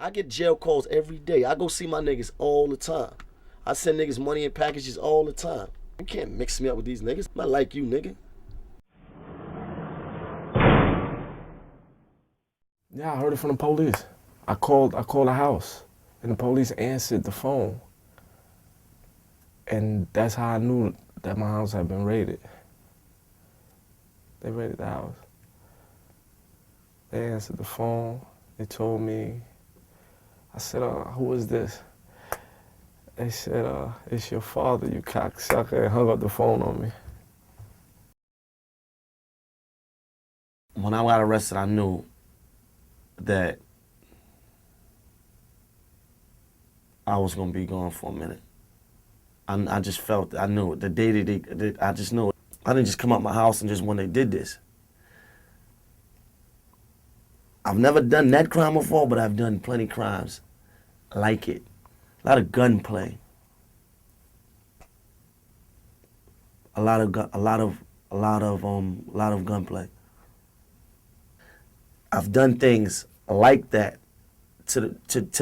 I get jail calls every day. I go see my niggas all the time. I send niggas money in packages all the time. You can't mix me up with these niggas. I'm not like you, nigga. Yeah, I heard it from the police. I called the house, and the police answered the phone. And that's how I knew that my house had been raided. They raided the house. They answered the phone. They told me, I said, who is this? They said, it's your father, you cocksucker, and hung up the phone on me. When I got arrested, I knew that I was gonna be gone for a minute. I just felt it. I knew it. The day that I just knew it. I didn't just come out my house and just when they did this. I've never done that crime before, but I've done plenty crimes like it. A lot of gunplay. A lot of gunplay. I've done things like that to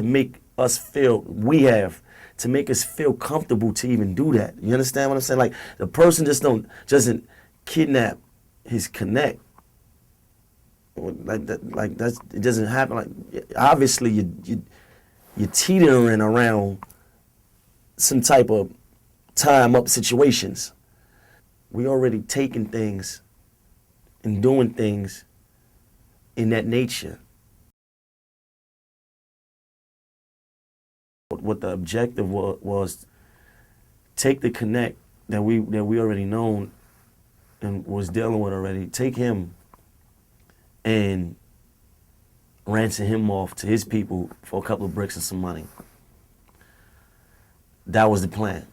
make us feel, to make us feel comfortable to even do that. You understand what I'm saying? Like, the person doesn't kidnap his connect. Like that, it doesn't happen. Like, obviously you're teetering around some type of time up situations. We already taking things and doing things in that nature. What the objective was take the connect that we already known and was dealing with already, take him and ransom him off to his people for a couple of bricks and some money. That was the plan.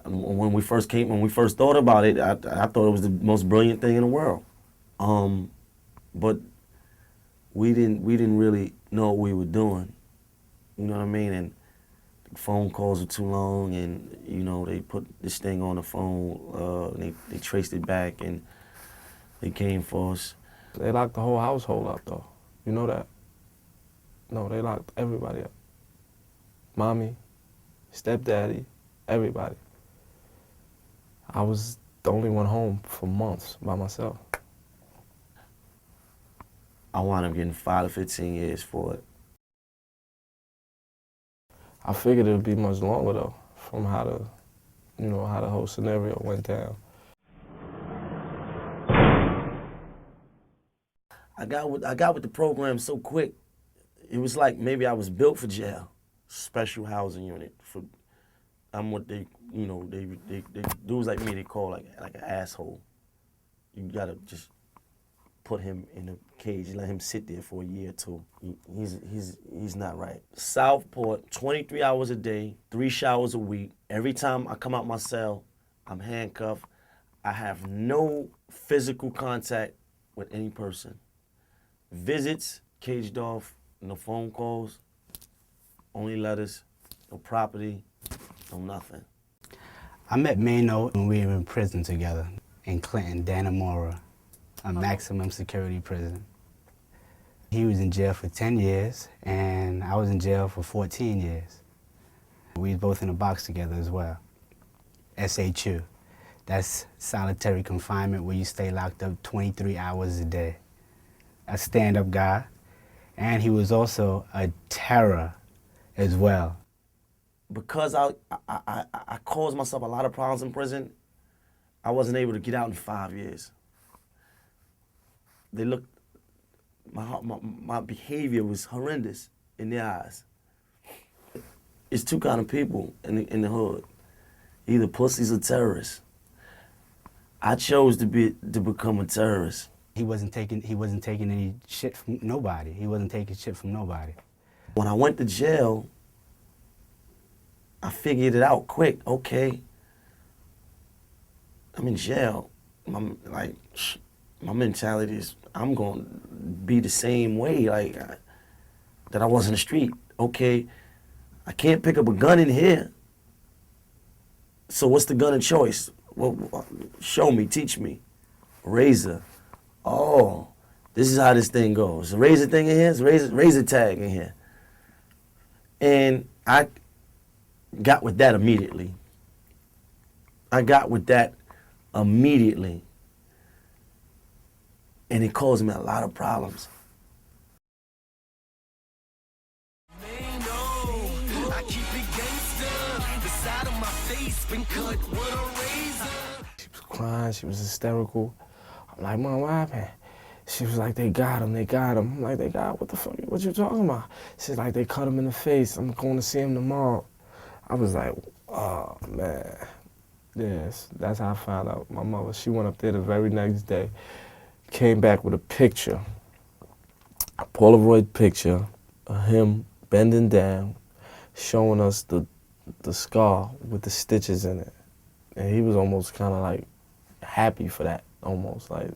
When we first thought about it, I thought it was the most brilliant thing in the world. But we didn't really know what we were doing. You know what I mean? And phone calls were too long, and you know, they put this thing on the phone, they traced it back, and they came for us. They locked the whole household up, though. You know that? No, they locked everybody up. Mommy, stepdaddy, everybody. I was the only one home for months by myself. I wound up getting 5 to 15 years for it. I figured it would be much longer, though, from how the whole scenario went down. I got with the program so quick. It was like maybe I was built for jail. Special housing unit. I'm what they dudes like me, they call like an asshole. You gotta just put him in a cage and let him sit there for a year or two. He's not right. Southport, 23 hours a day, 3 showers a week. Every time I come out my cell, I'm handcuffed. I have no physical contact with any person. Visits, caged off, no phone calls, only letters, no property, no nothing. I met Maino when we were in prison together in Clinton, Dannemora, a maximum security prison. He was in jail for 10 years, and I was in jail for 14 years. We was both in a box together as well. SHU, that's solitary confinement where you stay locked up 23 hours a day. A stand-up guy, and he was also a terror as well. Because I caused myself a lot of problems in prison, I wasn't able to get out in 5 years. They looked, my behavior was horrendous in their eyes. It's two kind of people in the hood, either pussies or terrorists. I chose to become a terrorist. He wasn't taking any shit from nobody. He wasn't taking shit from nobody. When I went to jail, I figured it out quick. Okay, I'm in jail. My mentality is I'm gonna be the same way that I was in the street. Okay, I can't pick up a gun in here. So what's the gun of choice? Well, show me, teach me. Razor. Oh, this is how this thing goes. A razor thing in here? It's a razor tag in here. And I got with that immediately. And it caused me a lot of problems. Maino, I keep it gangster. The side of my face been cut with a razor. She was crying, she was hysterical. I'm like, Mom, what happened? She was like, they got him. I'm like, they got, what the fuck, what you talking about? She's like, they cut him in the face. I'm going to see him tomorrow. I was like, oh, man. Yes, that's how I found out. My mother, she went up there the very next day, came back with a picture, a Polaroid picture of him bending down, showing us the scar with the stitches in it. And he was almost kind of like happy for that, almost like.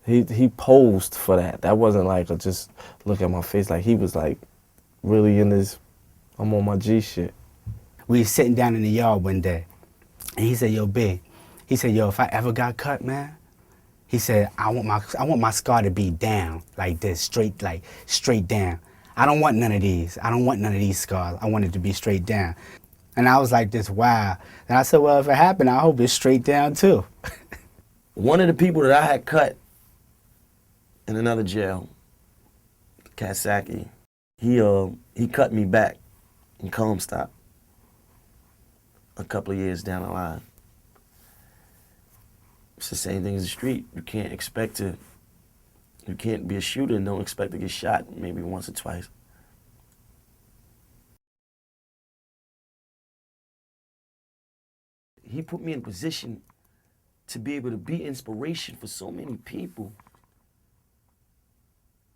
He posed for that. That wasn't like a just look at my face. Like he was like really in this, I'm on my G shit. We was sitting down in the yard one day, and he said, yo, B, he said, yo, if I ever got cut, man, he said, I want my scar to be down like this, straight down. I don't want none of these. I don't want none of these scars. I want it to be straight down. And I was like this, wow. And I said, well, if it happened, I hope it's straight down too. One of the people that I had cut in another jail, Kasaki, he cut me back in Comstock a couple of years down the line. It's the same thing as the street. You can't be a shooter and don't expect to get shot maybe once or twice. He put me in a position to be able to be inspiration for so many people.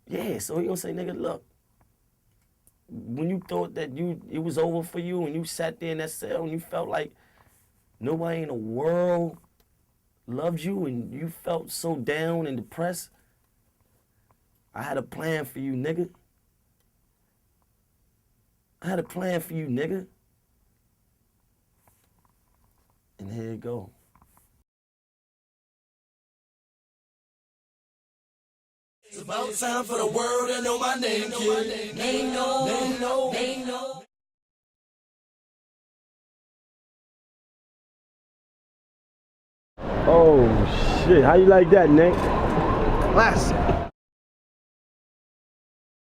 Yeah, so he gonna say, nigga, look, when you thought that it was over for you and you sat there in that cell and you felt like nobody in the world loved you and you felt so down and depressed, I had a plan for you, nigga. And here it go. It's about time for the world to know my name, kid. Maino. Oh shit, how you like that, Nick? Classic.